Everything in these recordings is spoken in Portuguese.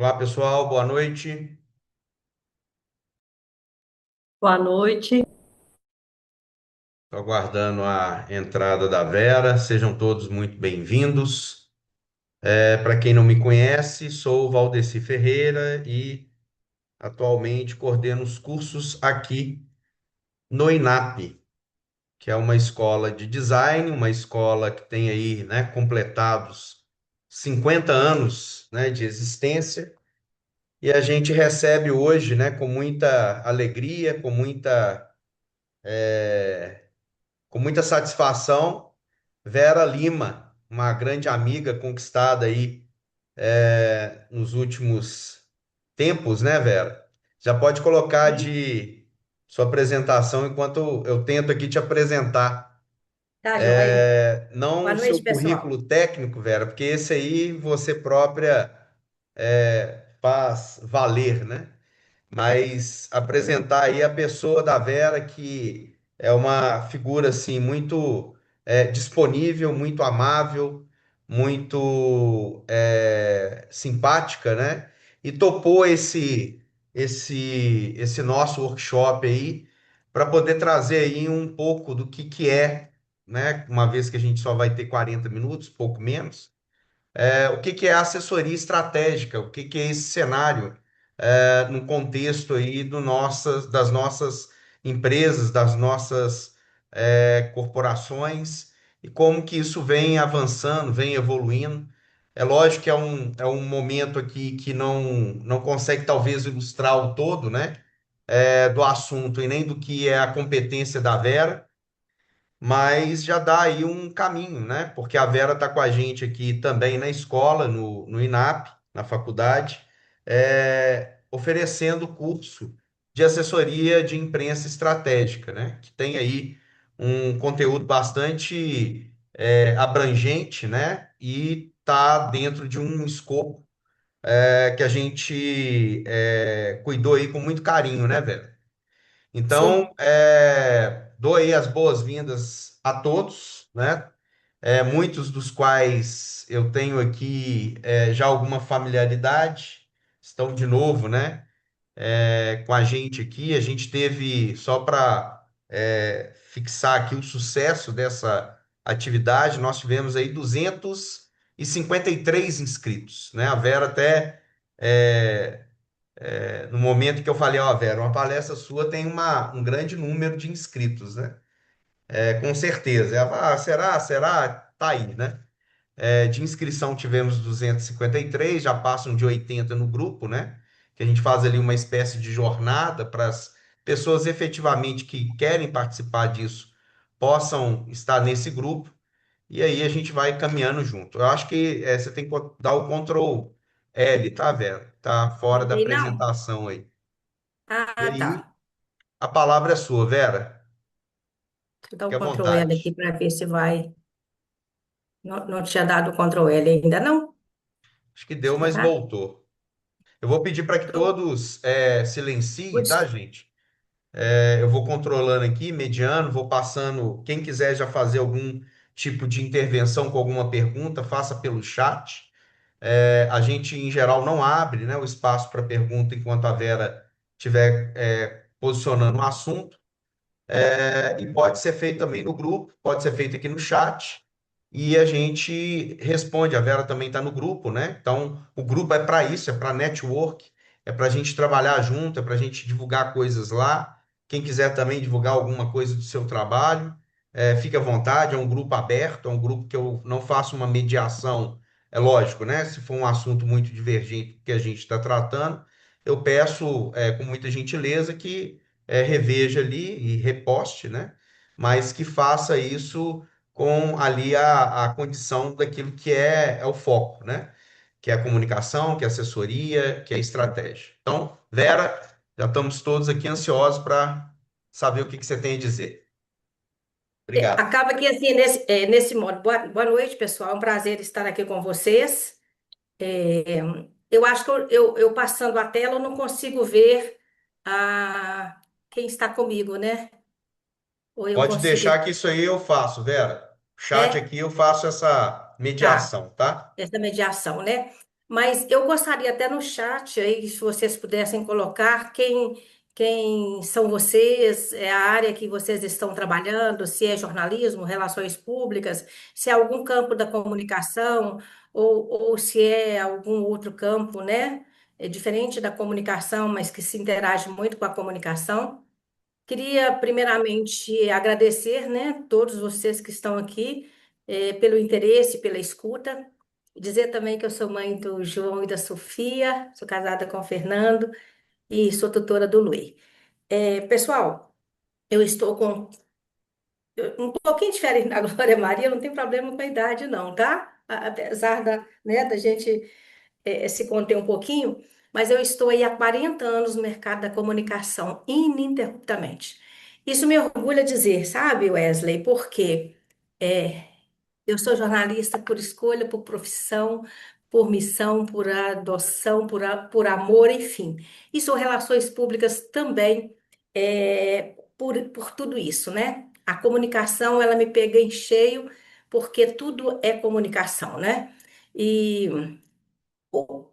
Olá, pessoal, boa noite. Boa noite. Estou aguardando a entrada da Vera. Sejam todos muito bem-vindos. Para quem não me conhece, sou o Valdeci Ferreira e atualmente coordeno os cursos aqui no INAP, que é uma escola de design, uma escola que tem aí, né, completados 50 anos, né, de existência. E a gente recebe hoje, né, com muita alegria, com muita satisfação, Vera Lima, uma grande amiga conquistada aí nos últimos tempos, né, Vera? Já pode colocar de sua apresentação enquanto eu tento aqui te apresentar. Tá, joia. Não Boa o seu noite, pessoal. currículo técnico, Vera, porque esse aí você própria faz valer, né? Mas apresentar aí a pessoa da Vera, que é uma figura assim muito disponível, muito amável, muito simpática, né? E topou esse nosso workshop aí para poder trazer aí um pouco do que é, né? Uma vez que a gente só vai ter 40 minutos, pouco menos, o que que é assessoria estratégica, o que que é esse cenário no contexto aí das nossas empresas, das nossas corporações e como que isso vem avançando, vem evoluindo. É lógico que é um momento aqui que não consegue talvez ilustrar o todo, né, do assunto e nem do que é a competência da Vera, mas já dá aí um caminho, né? Porque a Vera está com a gente aqui também na escola, no INAP, na faculdade, oferecendo curso de assessoria de imprensa estratégica, né? Que tem aí um conteúdo bastante abrangente, né? E está dentro de um escopo que a gente cuidou aí com muito carinho, né, Vera? Então, Sim. dou aí as boas-vindas a todos, né? Muitos dos quais eu tenho aqui já alguma familiaridade, estão de novo, né? Com a gente aqui. A gente teve, só para fixar aqui o sucesso dessa atividade, nós tivemos aí 253 inscritos, né? A Vera até. é, no momento que eu falei, ó, Vera, uma palestra sua tem um grande número de inscritos, né? Com certeza. Ela fala, ah, será? Será? Tá aí, né? De inscrição tivemos 253, já passam de 80 no grupo, né? Que a gente faz ali uma espécie de jornada para as pessoas efetivamente que querem participar disso possam estar nesse grupo. E aí a gente vai caminhando junto. Eu acho que você tem que dar o Ctrl L, tá, Vera? Tá fora Não da vi, não? apresentação aí. E Ah, tá. aí, a palavra é sua, Vera. Deixa eu dar Fique o à Ctrl L aqui vontade. para ver se vai. Não, não tinha dado o Ctrl L ainda, não? Acho que deu, mas Será? voltou. Eu vou pedir para que Tô... todos silenciem, tá, Putz. gente? Eu vou controlando aqui, mediano, vou passando. Quem quiser já fazer algum tipo de intervenção com alguma pergunta, faça pelo chat. A gente, em geral, não abre, né, o espaço para pergunta enquanto a Vera estiver posicionando o assunto. E pode ser feito também no grupo, pode ser feito aqui no chat, e a gente responde. A Vera também está no grupo, né? Então, o grupo é para isso, é para network, é para a gente trabalhar junto, é para a gente divulgar coisas lá. Quem quiser também divulgar alguma coisa do seu trabalho, fique à vontade, é um grupo aberto, é um grupo que eu não faço uma mediação, é lógico, né? Se for um assunto muito divergente do que a gente está tratando, eu peço, com muita gentileza, que reveja ali e reposte, né? Mas que faça isso com ali a condição daquilo que é o foco, né? Que é a comunicação, que é a assessoria, que é a estratégia. Então, Vera, já estamos todos aqui ansiosos para saber o que você tem a dizer. Obrigado. Acaba que assim, nesse modo. Boa noite, pessoal. É um prazer estar aqui com vocês. É, eu acho que eu passando a tela, eu não consigo ver quem está comigo, né? Ou eu Pode consigo. deixar que isso aí eu faço, Vera. Chat É? aqui eu faço essa Tá. mediação, tá? Essa mediação, né? mas eu gostaria até no chat aí, se vocês pudessem colocar quem são vocês, é a área que vocês estão trabalhando, se é jornalismo, relações públicas, se é algum campo da comunicação ou se é algum outro campo, né? É diferente da comunicação, mas que se interage muito com a comunicação. Queria, primeiramente, agradecer, né, todos vocês que estão aqui, pelo interesse, pela escuta. Dizer também que eu sou mãe do João e da Sofia, sou casada com o Fernando e sou tutora do Lui. Pessoal, eu estou com um pouquinho diferente da Glória Maria, não tem problema com a idade, não, tá? Apesar da gente se conter um pouquinho, mas eu estou aí há 40 anos no mercado da comunicação, ininterruptamente. Isso me orgulha dizer, sabe, Wesley, porque é, eu sou jornalista por escolha, por profissão, por missão, por adoção, por amor, enfim. E sou relações públicas também, por tudo isso, né? A comunicação, ela me pega em cheio, porque tudo é comunicação, né? E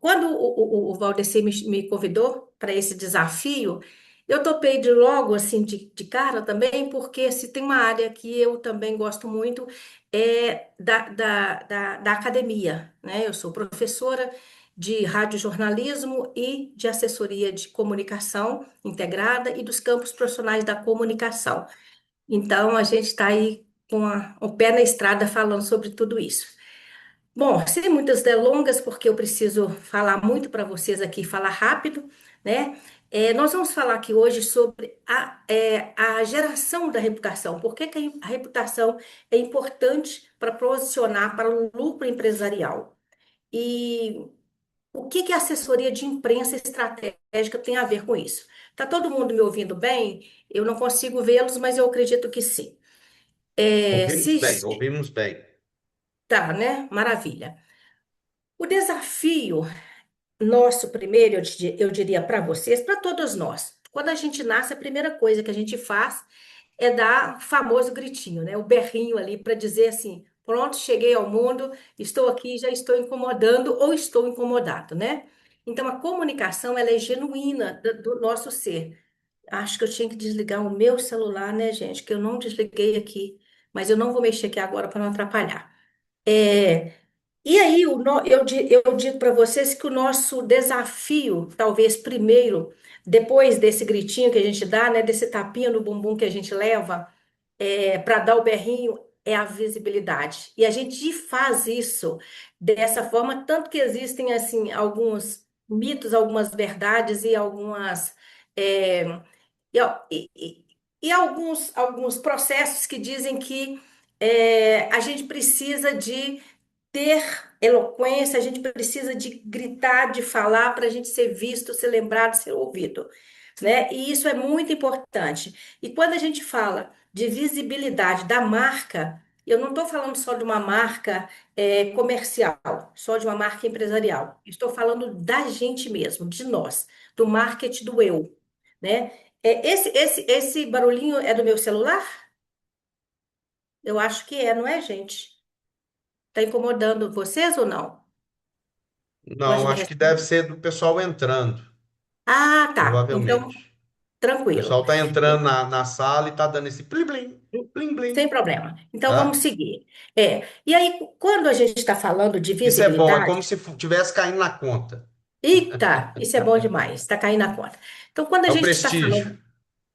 quando o Valdecir me convidou para esse desafio, eu topei de logo, assim, de cara também, porque se tem uma área que eu também gosto muito, é da academia, né? Eu sou professora de radiojornalismo e de assessoria de comunicação integrada e dos campos profissionais da comunicação. Então, a gente está aí com o pé na estrada falando sobre tudo isso. Bom, sem muitas delongas, porque eu preciso falar muito para vocês aqui, falar rápido, né? Nós vamos falar aqui hoje sobre a geração da reputação. Por que que a reputação é importante para posicionar para o lucro empresarial? E o que que a assessoria de imprensa estratégica tem a ver com isso? Tá todo mundo me ouvindo bem? Eu não consigo vê-los, mas eu acredito que sim. É, Ouvimos se, bem, ouvimos bem. tá, né? Maravilha. O desafio nosso primeiro, eu diria para vocês, para todos nós. Quando a gente nasce, a primeira coisa que a gente faz é dar o famoso gritinho, né? O berrinho ali para dizer assim: pronto, cheguei ao mundo, estou aqui, já estou incomodando ou estou incomodado, né? Então a comunicação ela é genuína do nosso ser. Acho que eu tinha que desligar o meu celular, né, gente? Que eu não desliguei aqui, mas eu não vou mexer aqui agora para não atrapalhar. É, e aí, eu digo para vocês que o nosso desafio, talvez primeiro, depois desse gritinho que a gente dá, né, desse tapinha no bumbum que a gente leva, para dar o berrinho, é a visibilidade. E a gente faz isso dessa forma, tanto que existem assim alguns mitos, algumas verdades e algumas é, e, e- e- e alguns processos que dizem que a gente precisa de ter eloquência, a gente precisa de gritar, de falar para a gente ser visto, ser lembrado, ser ouvido, né? E isso é muito importante. E quando a gente fala de visibilidade da marca, eu não estou falando só de uma marca comercial, só de uma marca empresarial. Estou falando da gente mesmo, de nós, do marketing do eu, né? Esse barulhinho é do meu celular? Eu acho que é, não é, gente? Está incomodando vocês ou não? Pode Não, me acho que deve responder. ser do pessoal entrando, Ah, tá. Então, provavelmente. O tranquilo. pessoal está entrando E- na sala e está dando esse plim, plim, plim, Sem plim. problema. Então, vamos Tá? seguir. E aí, quando a gente está falando de Isso é bom, é como visibilidade, se tivesse caindo na conta. eita, isso é bom demais, está caindo a conta. Então, quando a É o gente está prestígio. falando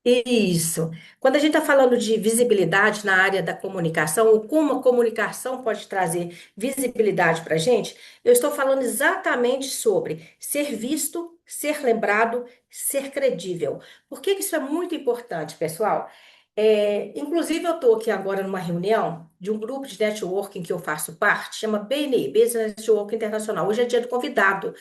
isso. Quando a gente está falando de visibilidade na área da comunicação, ou como a comunicação pode trazer visibilidade para a gente, eu estou falando exatamente sobre ser visto, ser lembrado, ser credível. Por que que isso é muito importante, pessoal? Inclusive, eu estou aqui agora numa reunião de um grupo de networking que eu faço parte, chama BNI, Business Network Internacional. Hoje é dia do convidado.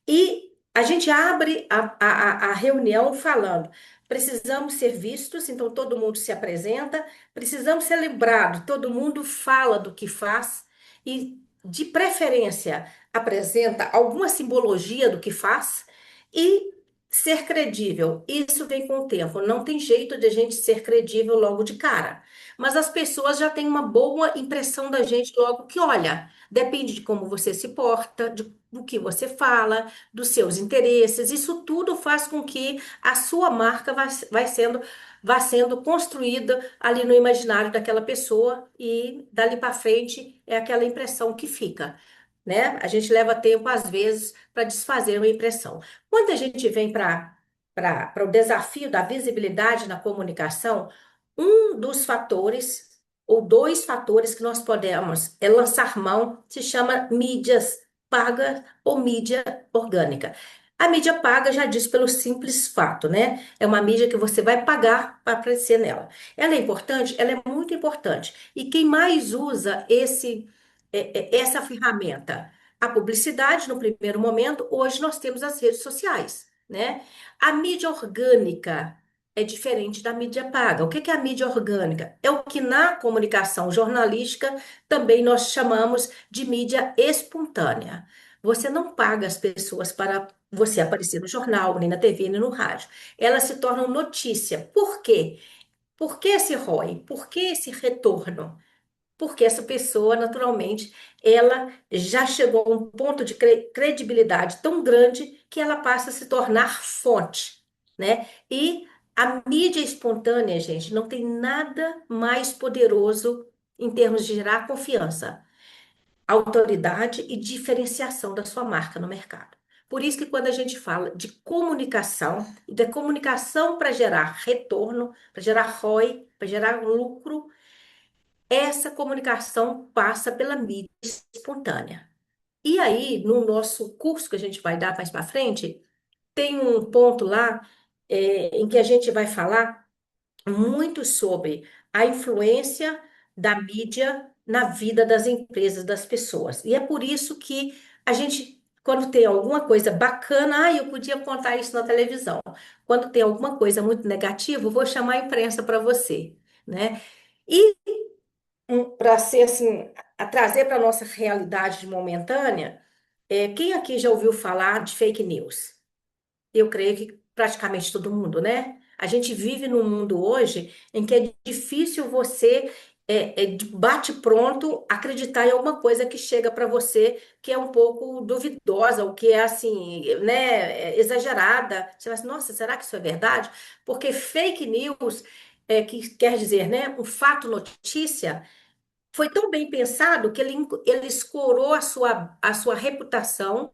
E a gente abre a reunião falando: precisamos ser vistos, então todo mundo se apresenta, precisamos ser lembrados, todo mundo fala do que faz e, de preferência, apresenta alguma simbologia do que faz. Ser credível, isso vem com o tempo. Não tem jeito de a gente ser credível logo de cara. Mas as pessoas já têm uma boa impressão da gente logo que, olha, depende de como você se porta, do que você fala, dos seus interesses. Isso tudo faz com que a sua marca vá sendo construída ali no imaginário daquela pessoa e dali para frente é aquela impressão que fica, né? A gente leva tempo, às vezes, para desfazer uma impressão. Quando a gente vem para o desafio da visibilidade na comunicação, um dos fatores, ou dois fatores que nós podemos lançar mão, se chama mídias paga ou mídia orgânica. A mídia paga já diz pelo simples fato, né? É uma mídia que você vai pagar para aparecer nela. Ela é importante? Ela é muito importante. E quem mais usa essa ferramenta? A publicidade, no primeiro momento, hoje nós temos as redes sociais, né? A mídia orgânica é diferente da mídia paga. O que que é a mídia orgânica? É o que na comunicação jornalística também nós chamamos de mídia espontânea. Você não paga as pessoas para você aparecer no jornal, nem na TV, nem no rádio. Elas se tornam notícia. Por quê? Por que esse ROI? Por que esse retorno? Porque essa pessoa, naturalmente, ela já chegou a um ponto de credibilidade tão grande que ela passa a se tornar fonte, né? E a mídia espontânea, gente, não tem nada mais poderoso em termos de gerar confiança, autoridade e diferenciação da sua marca no mercado. Por isso que quando a gente fala de comunicação, e da comunicação para gerar retorno, para gerar ROI, para gerar lucro, essa comunicação passa pela mídia espontânea. E aí, no nosso curso que a gente vai dar mais para frente, tem um ponto lá, em que a gente vai falar muito sobre a influência da mídia na vida das empresas, das pessoas. E é por isso que a gente, quando tem alguma coisa bacana, eu podia contar isso na televisão. Quando tem alguma coisa muito negativa, eu vou chamar a imprensa para você, né? E para ser assim, a trazer para a nossa realidade momentânea, quem aqui já ouviu falar de fake news? Eu creio que praticamente todo mundo, né? A gente vive num mundo hoje em que é difícil você, de bate-pronto, acreditar em alguma coisa que chega para você que é um pouco duvidosa, ou que é assim, né, exagerada. Você vai assim, nossa, será que isso é verdade? Porque fake news, que quer dizer, né, um fato notícia foi tão bem pensado que ele escorou a sua reputação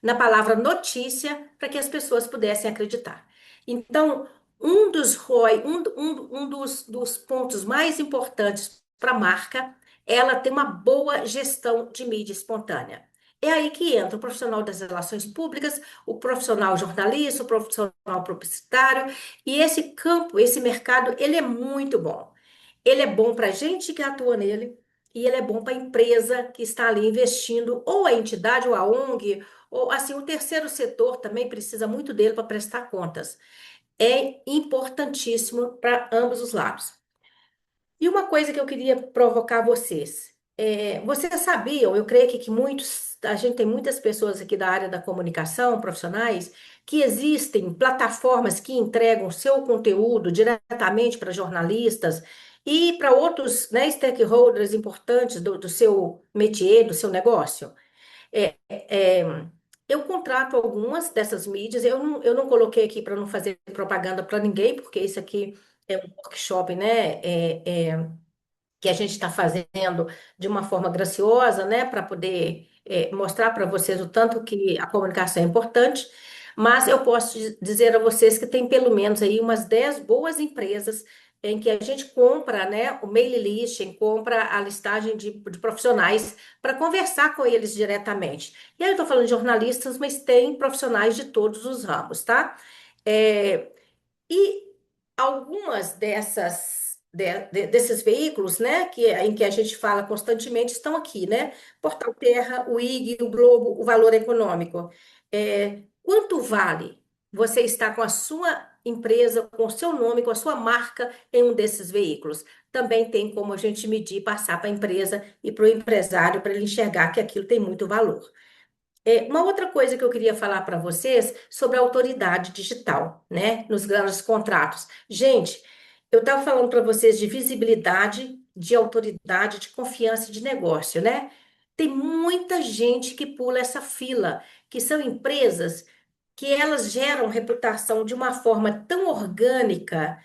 na palavra notícia para que as pessoas pudessem acreditar. Então, um dos ROI, dos pontos mais importantes para a marca, ela tem uma boa gestão de mídia espontânea. É aí que entra o profissional das relações públicas, o profissional jornalista, o profissional publicitário, e esse campo, esse mercado, ele é muito bom. Ele é bom para a gente que atua nele e ele é bom para a empresa que está ali investindo, ou a entidade, ou a ONG, ou assim, o terceiro setor também precisa muito dele para prestar contas. É importantíssimo para ambos os lados. E uma coisa que eu queria provocar vocês. Vocês sabiam, eu creio que muitos, a gente tem muitas pessoas aqui da área da comunicação, profissionais, que existem plataformas que entregam seu conteúdo diretamente para jornalistas e para outros, né, stakeholders importantes do seu métier, do seu negócio. É, eu contrato algumas dessas mídias, eu não coloquei aqui para não fazer propaganda para ninguém, porque isso aqui é um workshop, né? Que a gente está fazendo de uma forma graciosa, né, para poder mostrar para vocês o tanto que a comunicação é importante, mas eu posso dizer a vocês que tem pelo menos aí umas 10 boas empresas em que a gente compra, né, o mailing list, compra a listagem de profissionais para conversar com eles diretamente. E aí eu estou falando de jornalistas, mas tem profissionais de todos os ramos, tá? É, e algumas desses veículos, né, em que a gente fala constantemente, estão aqui, né? Portal Terra, o IG, o Globo, o Valor Econômico. Quanto vale você estar com a sua empresa, com o seu nome, com a sua marca em um desses veículos? Também tem como a gente medir, passar para a empresa e para o empresário, para ele enxergar que aquilo tem muito valor. Uma outra coisa que eu queria falar para vocês sobre a autoridade digital, né, nos grandes contratos. Gente, eu estava falando para vocês de visibilidade, de autoridade, de confiança e de negócio, né? Tem muita gente que pula essa fila, que são empresas que elas geram reputação de uma forma tão orgânica,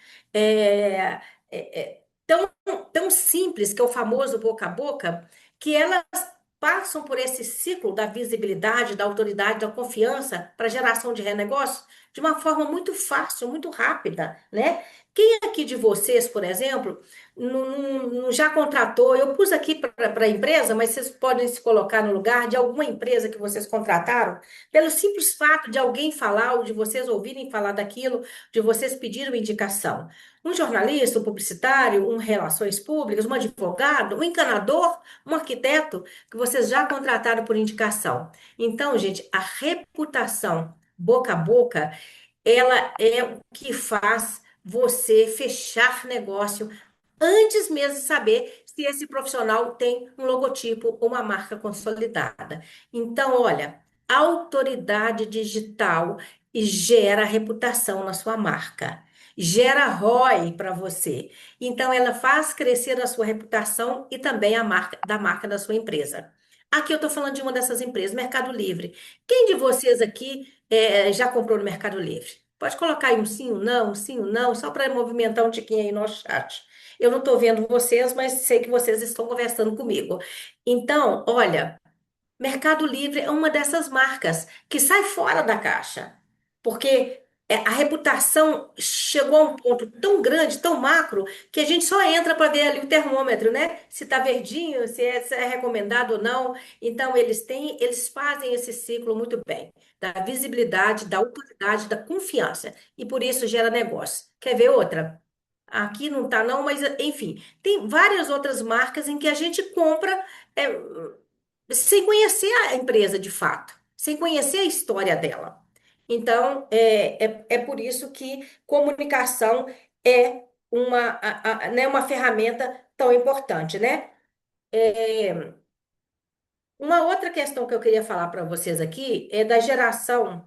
tão simples, que é o famoso boca a boca, que elas passam por esse ciclo da visibilidade, da autoridade, da confiança para geração de renegócio de uma forma muito fácil, muito rápida, né? Quem aqui de vocês, por exemplo, não já contratou? Eu pus aqui para a empresa, mas vocês podem se colocar no lugar de alguma empresa que vocês contrataram, pelo simples fato de alguém falar ou de vocês ouvirem falar daquilo, de vocês pedirem uma indicação. Um jornalista, um publicitário, um relações públicas, um advogado, um encanador, um arquiteto que vocês já contrataram por indicação. Então, gente, a reputação boca a boca, ela é o que faz você fechar negócio antes mesmo de saber se esse profissional tem um logotipo ou uma marca consolidada. Então, olha, autoridade digital gera reputação na sua marca, gera ROI para você. Então, ela faz crescer a sua reputação e também a marca da sua empresa. Aqui eu estou falando de uma dessas empresas, Mercado Livre. Quem de vocês aqui já comprou no Mercado Livre? Pode colocar aí um sim, um não, só para movimentar um tiquinho aí no chat. Eu não estou vendo vocês, mas sei que vocês estão conversando comigo. Então, olha, Mercado Livre é uma dessas marcas que sai fora da caixa, porque a reputação chegou a um ponto tão grande, tão macro, que a gente só entra para ver ali o termômetro, né? Se está verdinho, se é recomendado ou não. Então, eles fazem esse ciclo muito bem, da visibilidade, da autoridade, da confiança, e por isso gera negócio. Quer ver outra? Aqui não tá não, mas enfim, tem várias outras marcas em que a gente compra é, sem conhecer a empresa de fato, sem conhecer a história dela. Então, é por isso que comunicação é né, uma ferramenta tão importante, né? Uma outra questão que eu queria falar para vocês aqui é da geração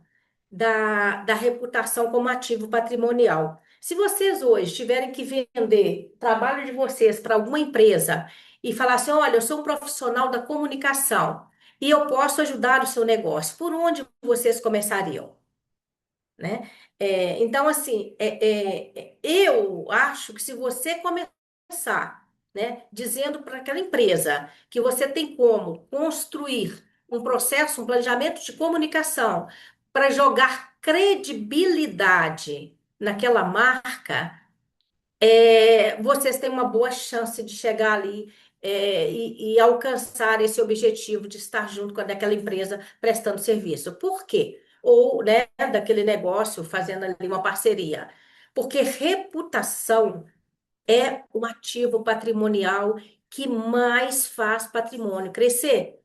da reputação como ativo patrimonial. Se vocês hoje tiverem que vender o trabalho de vocês para alguma empresa e falar assim, olha, eu sou um profissional da comunicação e eu posso ajudar o seu negócio, por onde vocês começariam? Né? Então, assim, eu acho que se você começar, né, dizendo para aquela empresa que você tem como construir um processo, um planejamento de comunicação para jogar credibilidade naquela marca, vocês têm uma boa chance de chegar ali, e alcançar esse objetivo de estar junto com aquela empresa prestando serviço. Por quê? Ou, né, daquele negócio fazendo ali uma parceria. Porque reputação é o ativo patrimonial que mais faz patrimônio crescer.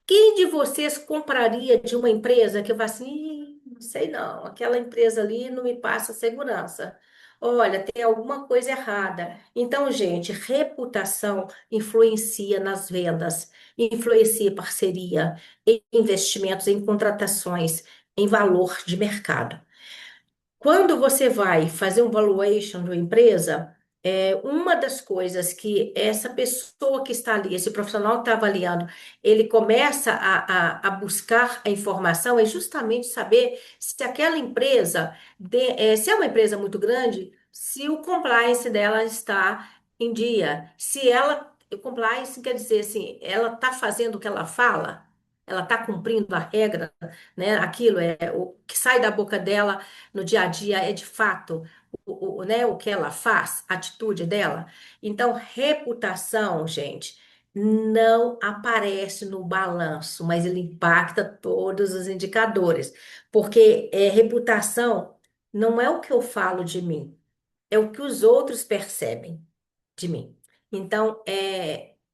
Quem de vocês compraria de uma empresa que eu falo assim, não sei não, aquela empresa ali não me passa segurança. Olha, tem alguma coisa errada. Então, gente, reputação influencia nas vendas, influencia em parceria, em investimentos, em contratações, em valor de mercado. Quando você vai fazer um valuation de uma empresa, uma das coisas que essa pessoa que está ali, esse profissional que está avaliando, ele começa a buscar a informação é justamente saber se aquela empresa, se é uma empresa muito grande, se o compliance dela está em dia, se ela, o compliance quer dizer assim, ela está fazendo o que ela fala, ela está cumprindo a regra, né? Aquilo é o que sai da boca dela no dia a dia é de fato né, o que ela faz, a atitude dela. Então, reputação, gente, não aparece no balanço, mas ele impacta todos os indicadores, porque reputação não é o que eu falo de mim, é o que os outros percebem de mim. Então,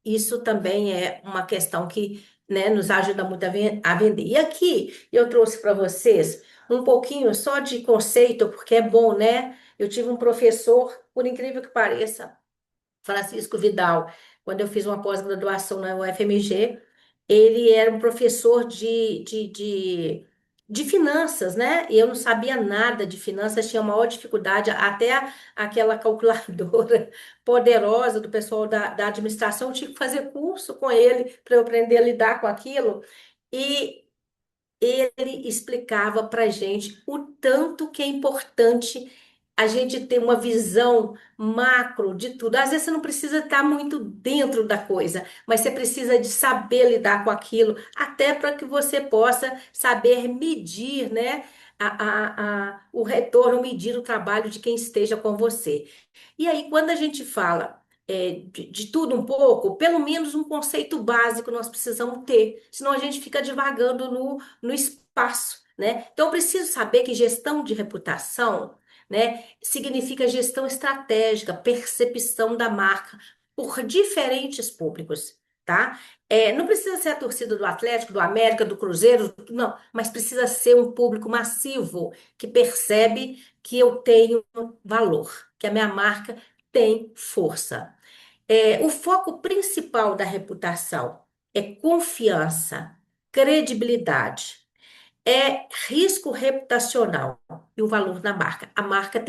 isso também é uma questão que, né, nos ajuda muito a vender. E aqui eu trouxe para vocês um pouquinho só de conceito, porque é bom, né? Eu tive um professor, por incrível que pareça, Francisco Vidal, quando eu fiz uma pós-graduação na UFMG, ele era um professor de finanças, né? E eu não sabia nada de finanças, tinha maior dificuldade, até aquela calculadora poderosa do pessoal da administração, eu tinha que fazer curso com ele para eu aprender a lidar com aquilo. E ele explicava para gente o tanto que é importante a gente ter uma visão macro de tudo. Às vezes você não precisa estar muito dentro da coisa, mas você precisa de saber lidar com aquilo, até para que você possa saber medir, né, o retorno, medir o trabalho de quem esteja com você. E aí, quando a gente fala de tudo um pouco, pelo menos um conceito básico nós precisamos ter, senão a gente fica divagando no espaço, né? Então, eu preciso saber que gestão de reputação, né, significa gestão estratégica, percepção da marca por diferentes públicos, tá? Não precisa ser a torcida do Atlético, do América, do Cruzeiro, não, mas precisa ser um público massivo que percebe que eu tenho valor, que a minha marca tem força. O foco principal da reputação é confiança, credibilidade, é risco reputacional e o valor da marca. A marca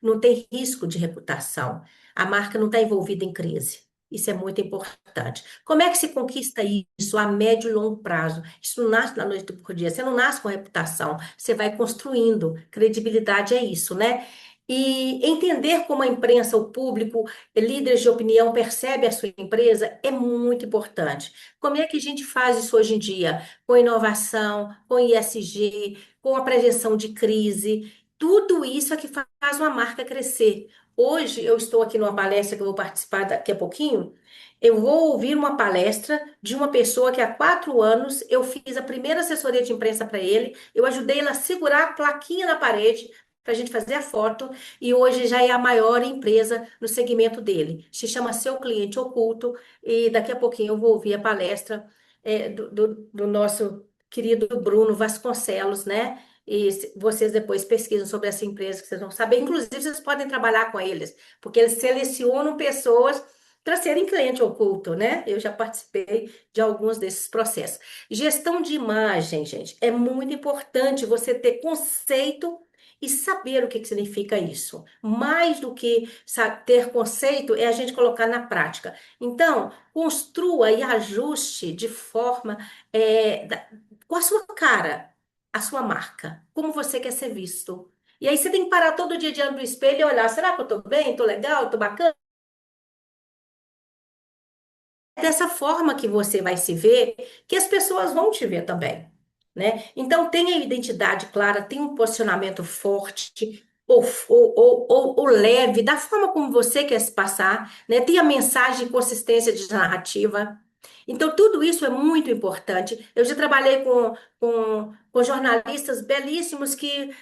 não tem risco de reputação. A marca não está envolvida em crise. Isso é muito importante. Como é que se conquista isso a médio e longo prazo? Isso não nasce da noite para o dia. Você não nasce com reputação. Você vai construindo. Credibilidade é isso, né? E entender como a imprensa, o público, líderes de opinião percebe a sua empresa é muito importante. Como é que a gente faz isso hoje em dia? Com inovação, com ISG, com a prevenção de crise. Tudo isso é que faz uma marca crescer. Hoje eu estou aqui numa palestra que eu vou participar daqui a pouquinho. Eu vou ouvir uma palestra de uma pessoa que há 4 anos eu fiz a primeira assessoria de imprensa para ele. Eu ajudei ele a segurar a plaquinha na parede para a gente fazer a foto e hoje já é a maior empresa no segmento dele. Se chama Seu Cliente Oculto e daqui a pouquinho eu vou ouvir a palestra do nosso querido Bruno Vasconcelos, né? E vocês depois pesquisam sobre essa empresa que vocês vão saber. Inclusive, vocês podem trabalhar com eles, porque eles selecionam pessoas para serem cliente oculto, né? Eu já participei de alguns desses processos. Gestão de imagem, gente, é muito importante você ter conceito e saber o que que significa isso. Mais do que ter conceito, é a gente colocar na prática. Então, construa e ajuste de forma com a sua cara, a sua marca, como você quer ser visto. E aí você tem que parar todo dia diante do espelho e olhar, será que eu tô bem? Tô legal? Tô bacana? É dessa forma que você vai se ver, que as pessoas vão te ver também, né? Então tenha identidade clara, tenha um posicionamento forte, ou leve, da forma como você quer se passar, né? Tenha mensagem e consistência de narrativa. Então, tudo isso é muito importante. Eu já trabalhei com jornalistas belíssimos que,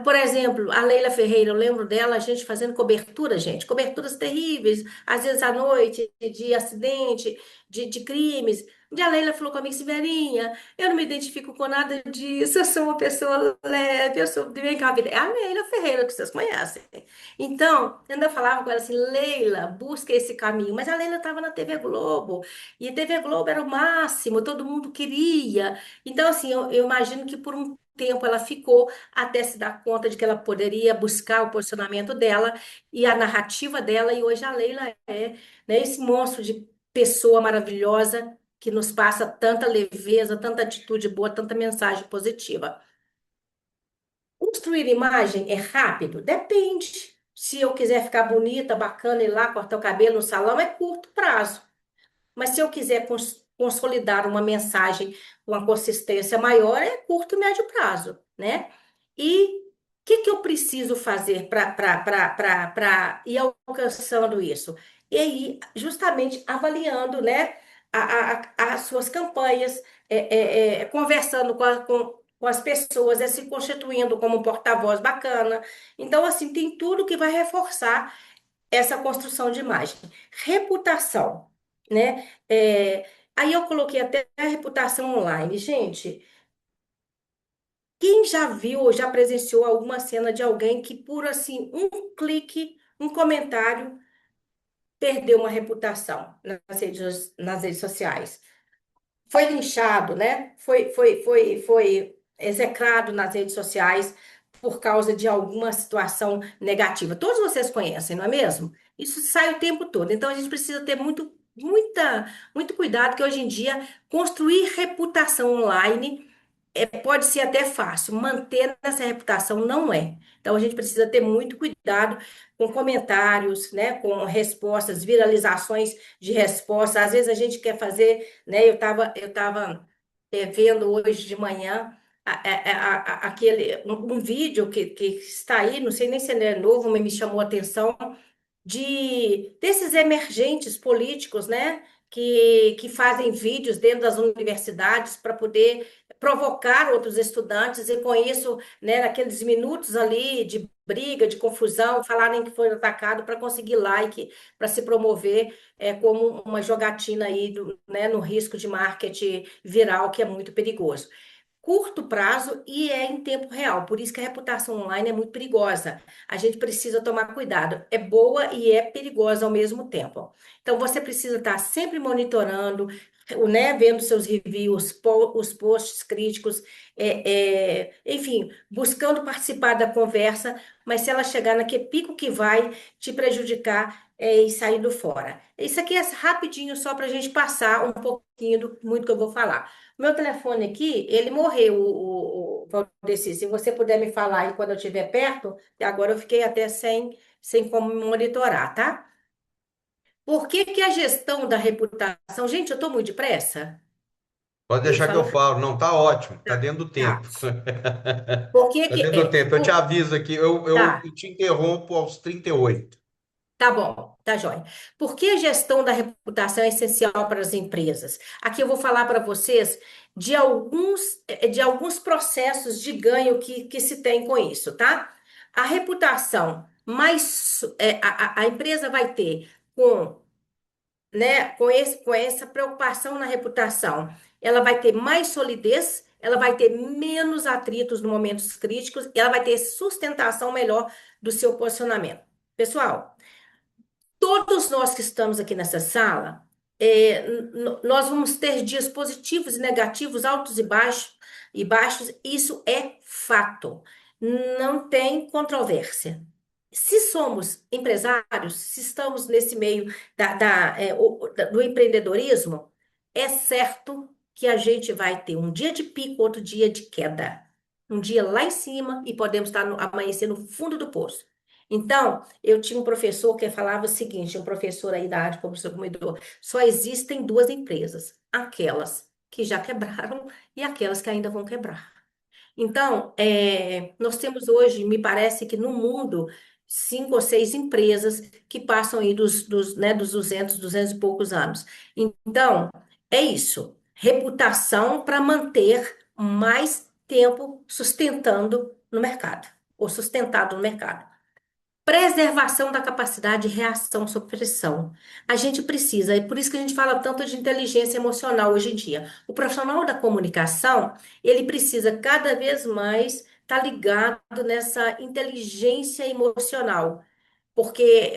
por exemplo, a Leila Ferreira, eu lembro dela, a gente fazendo cobertura, gente, coberturas terríveis, às vezes à noite, de acidente, de crimes. Um dia a Leila falou comigo, Siberinha, eu não me identifico com nada disso, eu sou uma pessoa leve, eu sou de bem com a vida. É a Leila Ferreira, que vocês conhecem. Então, eu ainda falava com ela assim, Leila, busca esse caminho. Mas a Leila estava na TV Globo, e a TV Globo era o máximo, todo mundo queria. Então, assim, eu imagino que por um tempo ela ficou até se dar conta de que ela poderia buscar o posicionamento dela e a narrativa dela, e hoje a Leila é, né, esse monstro de pessoa maravilhosa que nos passa tanta leveza, tanta atitude boa, tanta mensagem positiva. Construir imagem é rápido? Depende. Se eu quiser ficar bonita, bacana, ir lá cortar o cabelo no salão, é curto prazo. Mas se eu quiser consolidar uma mensagem, uma consistência maior, é curto e médio prazo, né? E o que que eu preciso fazer para ir alcançando isso? E aí, justamente avaliando, né, as suas campanhas, conversando com as pessoas, se constituindo como um porta-voz bacana. Então, assim, tem tudo que vai reforçar essa construção de imagem. Reputação, né? Aí eu coloquei até a reputação online. Gente, quem já viu ou já presenciou alguma cena de alguém que por assim um clique, um comentário, perdeu uma reputação nas redes sociais? foi linchado, né? Foi execrado nas redes sociais por causa de alguma situação negativa. Todos vocês conhecem, não é mesmo? Isso sai o tempo todo. Então a gente precisa ter muito cuidado, que hoje em dia construir reputação online pode ser até fácil, manter essa reputação não é. Então a gente precisa ter muito cuidado com comentários, né, com respostas, viralizações de respostas. Às vezes a gente quer fazer, né? Eu tava vendo hoje de manhã um vídeo que está aí, não sei nem se ele é novo, mas me chamou a atenção desses emergentes políticos, né, que fazem vídeos dentro das universidades para poder provocar outros estudantes e com isso, né, naqueles minutos ali de briga, de confusão, falarem que foi atacado para conseguir like, para se promover como uma jogatina aí né, no risco de marketing viral, que é muito perigoso. Curto prazo e é em tempo real. Por isso que a reputação online é muito perigosa. A gente precisa tomar cuidado. É boa e é perigosa ao mesmo tempo. Então, você precisa estar sempre monitorando, né, vendo seus reviews, os posts críticos, enfim, buscando participar da conversa, mas se ela chegar naquele pico que vai te prejudicar e saindo fora. Isso aqui é rapidinho só para a gente passar um pouquinho do muito que eu vou falar. Meu telefone aqui, ele morreu, o Valdeci. Se você puder me falar aí quando eu estiver perto, que agora eu fiquei até sem como monitorar, tá? Por que que a gestão da reputação... Gente, eu estou muito depressa? Pode E deixar que eu falando... falo. Não, tá ótimo, tá Tá, dentro do tá. tempo. Por que Tá que... dentro do tempo. Eu te aviso aqui, Tá. eu te interrompo aos 38. Tá bom, tá joia. Por que a gestão da reputação é essencial para as empresas? Aqui eu vou falar para vocês de alguns processos de ganho que se tem com isso, tá? A reputação a empresa vai ter com, né, com essa preocupação na reputação, ela vai ter mais solidez, ela vai ter menos atritos nos momentos críticos, e ela vai ter sustentação melhor do seu posicionamento. Pessoal, todos nós que estamos aqui nessa sala, nós vamos ter dias positivos e negativos, altos e baixos, isso é fato. Não tem controvérsia. Se somos empresários, se estamos nesse meio do empreendedorismo, é certo que a gente vai ter um dia de pico, outro dia de queda. Um dia lá em cima e podemos estar amanhecer no fundo do poço. Então, eu tinha um professor que falava o seguinte, um professor aí da área de professor comedor, só existem duas empresas, aquelas que já quebraram e aquelas que ainda vão quebrar. Então, nós temos hoje, me parece que no mundo, cinco ou seis empresas que passam aí dos 200 e poucos anos. Então, é isso. Reputação para manter mais tempo sustentando no mercado, ou sustentado no mercado. Preservação da capacidade de reação sob pressão. A gente precisa, e por isso que a gente fala tanto de inteligência emocional hoje em dia. O profissional da comunicação, ele precisa cada vez mais estar ligado nessa inteligência emocional. Porque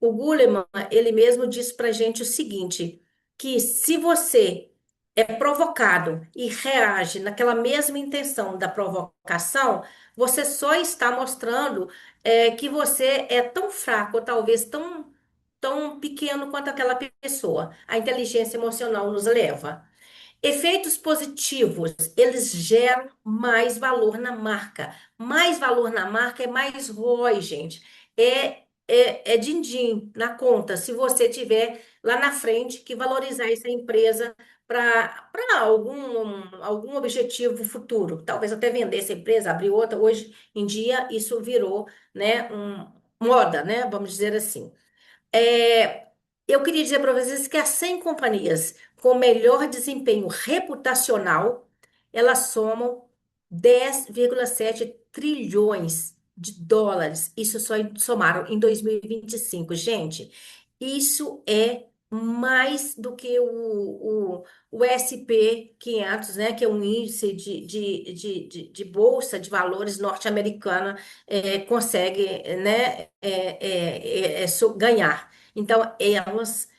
o Goleman, ele mesmo disse para a gente o seguinte, que se você é provocado e reage naquela mesma intenção da provocação, você só está mostrando que você é tão fraco, ou talvez tão pequeno quanto aquela pessoa. A inteligência emocional nos leva. Efeitos positivos, eles geram mais valor na marca. Mais valor na marca é mais ROI, gente. É din-din na conta, se você tiver lá na frente que valorizar essa empresa para algum objetivo futuro. Talvez até vender essa empresa, abrir outra. Hoje em dia, isso virou, né, moda, né? Vamos dizer assim. É, eu queria dizer para vocês que as 100 companhias com melhor desempenho reputacional, elas somam 10,7 trilhões de dólares. Isso só somaram em 2025. Gente, isso é mais do que o SP 500, né, que é um índice de bolsa de valores norte-americana, consegue, né, ganhar. Então, elas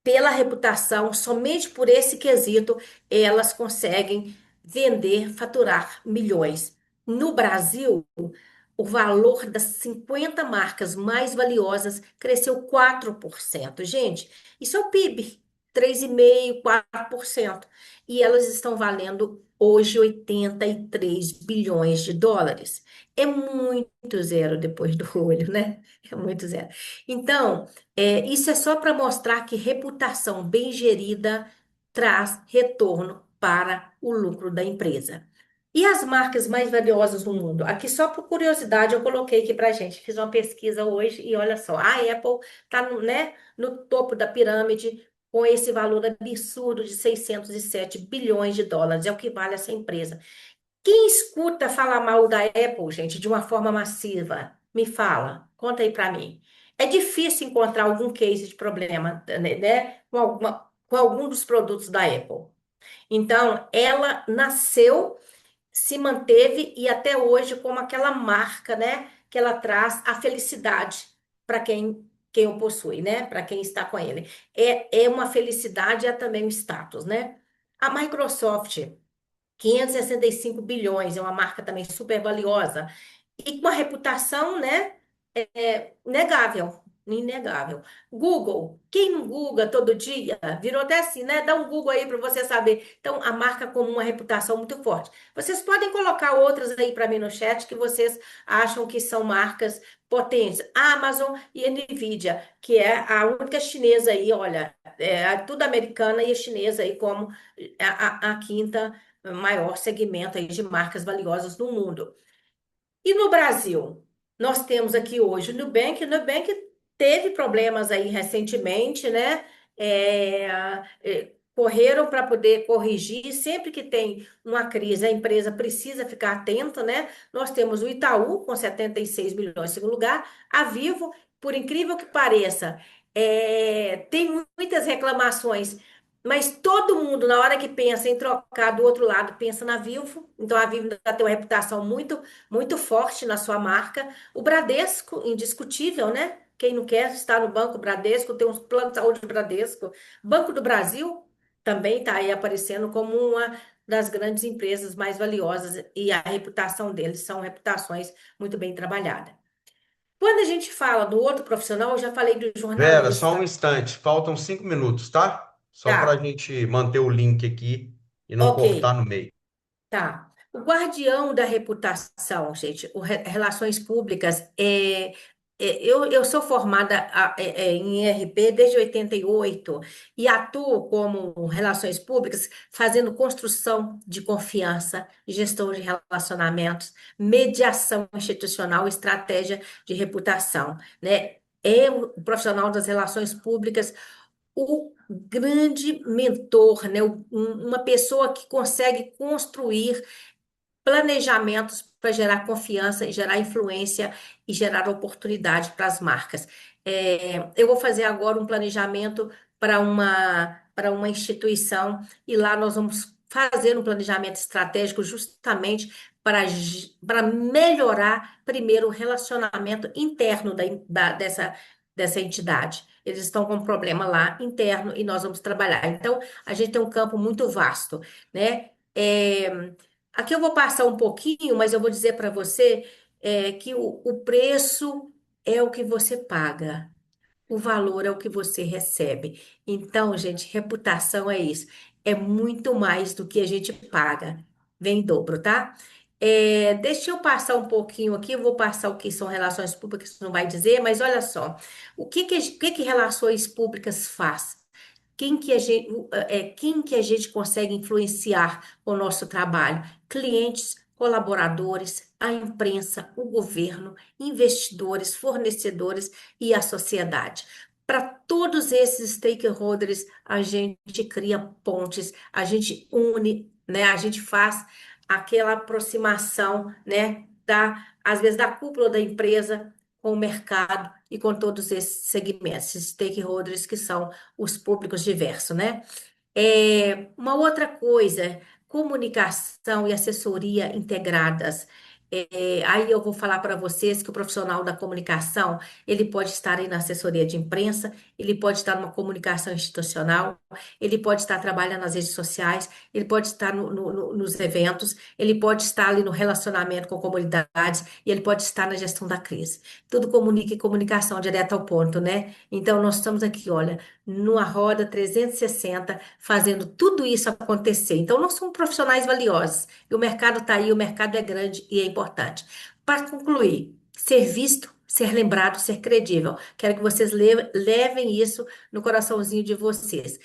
pela reputação, somente por esse quesito, elas conseguem vender, faturar milhões. No Brasil, o valor das 50 marcas mais valiosas cresceu 4%. Gente, isso é o PIB, 3,5%, 4%. E elas estão valendo hoje 83 bilhões de dólares. É muito zero depois do olho, né? É muito zero. Então, isso é só para mostrar que reputação bem gerida traz retorno para o lucro da empresa. E as marcas mais valiosas do mundo? Aqui, só por curiosidade, eu coloquei aqui para gente. Fiz uma pesquisa hoje e olha só, a Apple está no, né, no topo da pirâmide com esse valor absurdo de 607 bilhões de dólares. É o que vale essa empresa. Quem escuta falar mal da Apple, gente, de uma forma massiva? Me fala, conta aí para mim. É difícil encontrar algum case de problema, né, com algum dos produtos da Apple. Então, ela nasceu, se manteve e até hoje como aquela marca, né, que ela traz a felicidade para quem o possui, né, para quem está com ele. É uma felicidade e é também um status, né? A Microsoft 565 bilhões, é uma marca também super valiosa. E com uma reputação, né, negável, inegável. Google, quem não Google todo dia, virou até assim, né? Dá um Google aí para você saber. Então, a marca com uma reputação muito forte. Vocês podem colocar outras aí para mim no chat que vocês acham que são marcas potentes. Amazon e Nvidia, que é a única chinesa aí, olha, tudo americana e a chinesa aí como a quinta maior segmento aí de marcas valiosas no mundo. E no Brasil, nós temos aqui hoje o Nubank teve problemas aí recentemente, né? É, correram para poder corrigir. Sempre que tem uma crise, a empresa precisa ficar atenta, né? Nós temos o Itaú com 76 bilhões em segundo lugar, a Vivo, por incrível que pareça, tem muitas reclamações. Mas todo mundo, na hora que pensa em trocar do outro lado, pensa na Vivo. Então, a Vivo ainda tem uma reputação muito forte na sua marca. O Bradesco, indiscutível, né? Quem não quer estar no Banco Bradesco, tem uns planos de saúde do Bradesco. Banco do Brasil também está aí aparecendo como uma das grandes empresas mais valiosas e a reputação deles são reputações muito bem trabalhadas. Quando a gente fala do outro profissional, eu já falei do Vera, só um jornalista. instante, faltam 5 minutos, tá? Só para a Tá, gente manter o link aqui e não ok. cortar no meio. Tá. O guardião da reputação, gente, relações públicas, eu sou formada em IRP desde 88 e atuo como relações públicas, fazendo construção de confiança, gestão de relacionamentos, mediação institucional, estratégia de reputação, né? É o profissional das relações públicas o grande mentor, né? Uma pessoa que consegue construir planejamentos para gerar confiança e gerar influência e gerar oportunidade para as marcas. Eu vou fazer agora um planejamento para uma instituição e lá nós vamos fazer um planejamento estratégico justamente para melhorar primeiro o relacionamento interno dessa entidade. Eles estão com um problema lá interno e nós vamos trabalhar. Então, a gente tem um campo muito vasto, né? Aqui eu vou passar um pouquinho, mas eu vou dizer para você que o preço é o que você paga, o valor é o que você recebe. Então, gente, reputação é isso. É muito mais do que a gente paga. Vem em dobro, tá? Deixa eu passar um pouquinho aqui, eu vou passar o que são relações públicas, não vai dizer, mas olha só, o que que relações públicas faz? Quem que a gente consegue influenciar com o nosso trabalho? Clientes, colaboradores, a imprensa, o governo, investidores, fornecedores e a sociedade. Para todos esses stakeholders, a gente cria pontes, a gente une, né? A gente faz aquela aproximação, né? Às vezes da cúpula da empresa com o mercado e com todos esses segmentos, esses stakeholders que são os públicos diversos, né? Uma outra coisa, comunicação e assessoria integradas. Aí eu vou falar para vocês que o profissional da comunicação, ele pode estar aí na assessoria de imprensa, ele pode estar numa comunicação institucional, ele pode estar trabalhando nas redes sociais, ele pode estar nos eventos, ele pode estar ali no relacionamento com comunidades e ele pode estar na gestão da crise. Tudo comunica e comunicação direta ao ponto, né? Então, nós estamos aqui, olha, numa roda 360, fazendo tudo isso acontecer. Então, nós somos profissionais valiosos. E o mercado está aí, o mercado é grande e é importante. Para concluir, ser visto, ser lembrado, ser credível. Quero que vocês levem isso no coraçãozinho de vocês.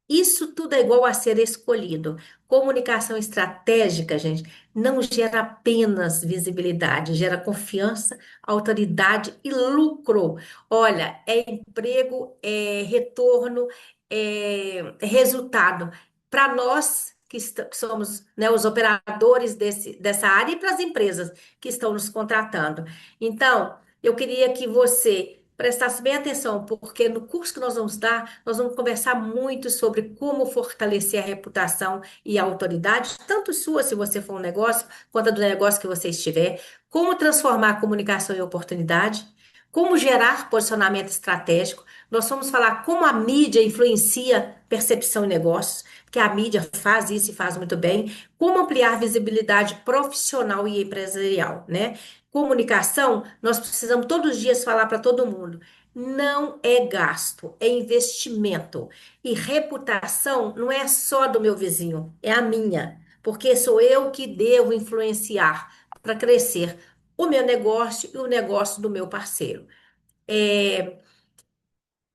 Isso tudo é igual a ser escolhido. Comunicação estratégica, gente, não gera apenas visibilidade, gera confiança, autoridade e lucro. Olha, é emprego, é retorno, é resultado. Para nós que somos, né, os operadores dessa área e para as empresas que estão nos contratando. Então, eu queria que você prestasse bem atenção, porque no curso que nós vamos dar, nós vamos conversar muito sobre como fortalecer a reputação e a autoridade, tanto sua, se você for um negócio, quanto a do negócio que você estiver, como transformar a comunicação em oportunidade, como gerar posicionamento estratégico. Nós vamos falar como a mídia influencia percepção e negócios, porque a mídia faz isso e faz muito bem, como ampliar visibilidade profissional e empresarial, né? Comunicação, nós precisamos todos os dias falar para todo mundo. Não é gasto, é investimento. E reputação não é só do meu vizinho, é a minha, porque sou eu que devo influenciar para crescer o meu negócio e o negócio do meu parceiro. É,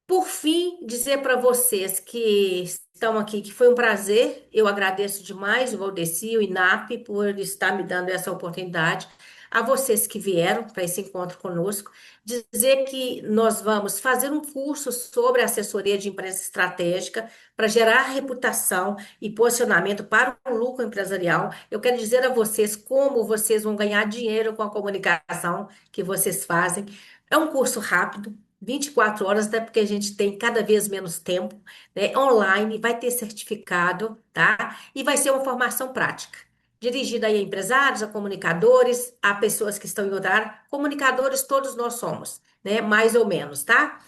por fim, dizer para vocês que estão aqui que foi um prazer. Eu agradeço demais o Valdeci, o INAP, por estar me dando essa oportunidade. A vocês que vieram para esse encontro conosco, dizer que nós vamos fazer um curso sobre assessoria de empresa estratégica para gerar reputação e posicionamento para o lucro empresarial. Eu quero dizer a vocês como vocês vão ganhar dinheiro com a comunicação que vocês fazem. É um curso rápido, 24 horas, até porque a gente tem cada vez menos tempo, né? Online, vai ter certificado, tá? E vai ser uma formação prática, dirigida aí a empresários, a comunicadores, a pessoas que estão em outra área. Comunicadores todos nós somos, né? Mais ou menos, tá?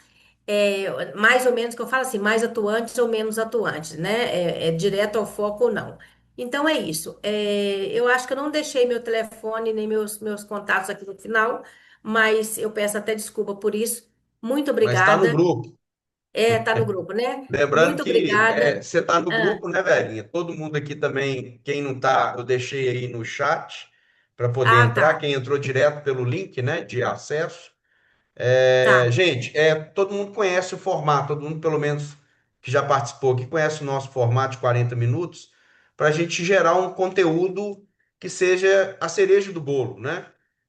Mais ou menos, que eu falo assim, mais atuantes ou menos atuantes, né? É direto ao foco ou não. Então é isso. Eu acho que eu não deixei meu telefone nem meus contatos aqui no final, mas eu peço até desculpa por isso. Muito Mas está no obrigada. grupo. Tá no grupo, né? Lembrando Muito que obrigada. você está no Ah, grupo, né, velhinha? Todo mundo aqui também, quem não está, eu deixei aí no chat para poder tá. entrar. Quem entrou direto pelo link, né, de acesso. Tá. Gente, todo mundo conhece o formato, todo mundo, pelo menos, que já participou aqui, conhece o nosso formato de 40 minutos, para a gente gerar um conteúdo que seja a cereja do bolo, né?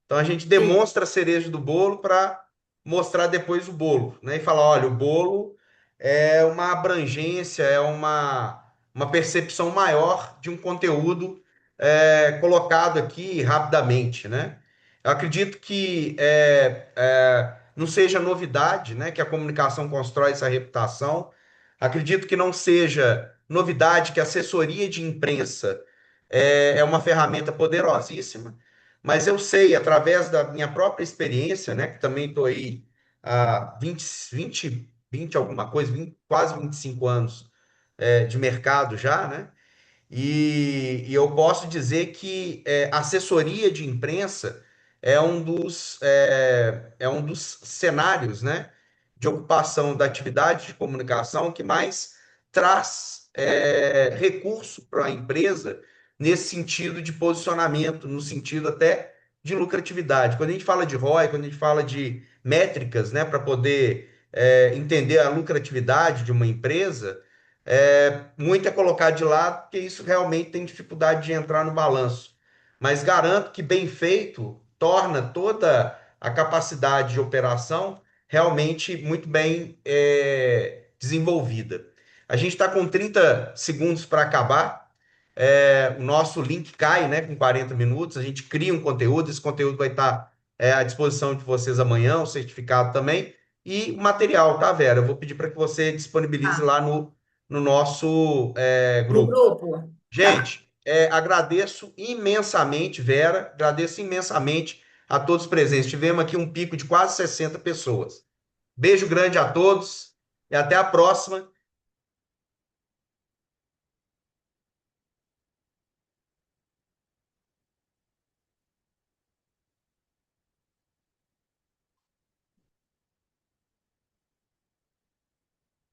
Então a gente Sim. demonstra a cereja do bolo para mostrar depois o bolo, né? E falar, olha, o bolo é uma abrangência, uma percepção maior de um conteúdo colocado aqui rapidamente, né? Eu acredito que não seja novidade, né, que a comunicação constrói essa reputação. Acredito que não seja novidade que a assessoria de imprensa é uma ferramenta poderosíssima, mas eu sei, através da minha própria experiência, né, que também estou aí há 20 alguma coisa, quase 25 anos de mercado já, né? E eu posso dizer que assessoria de imprensa é um dos cenários, né, de ocupação da atividade de comunicação que mais traz recurso para a empresa nesse sentido de posicionamento, no sentido até de lucratividade. Quando a gente fala de ROI, quando a gente fala de métricas, né, para poder entender a lucratividade de uma empresa, muito é colocado de lado, porque isso realmente tem dificuldade de entrar no balanço. Mas garanto que bem feito torna toda a capacidade de operação realmente muito bem desenvolvida. A gente está com 30 segundos para acabar. O nosso link cai, né, com 40 minutos. A gente cria um conteúdo, esse conteúdo vai estar à disposição de vocês amanhã, o certificado também. E o material, tá, Vera? Eu vou pedir para que você disponibilize Tá. lá no nosso No grupo. grupo? Tá. Gente, agradeço imensamente, Vera, agradeço imensamente a todos presentes. Tivemos aqui um pico de quase 60 pessoas. Beijo grande a todos e até a próxima.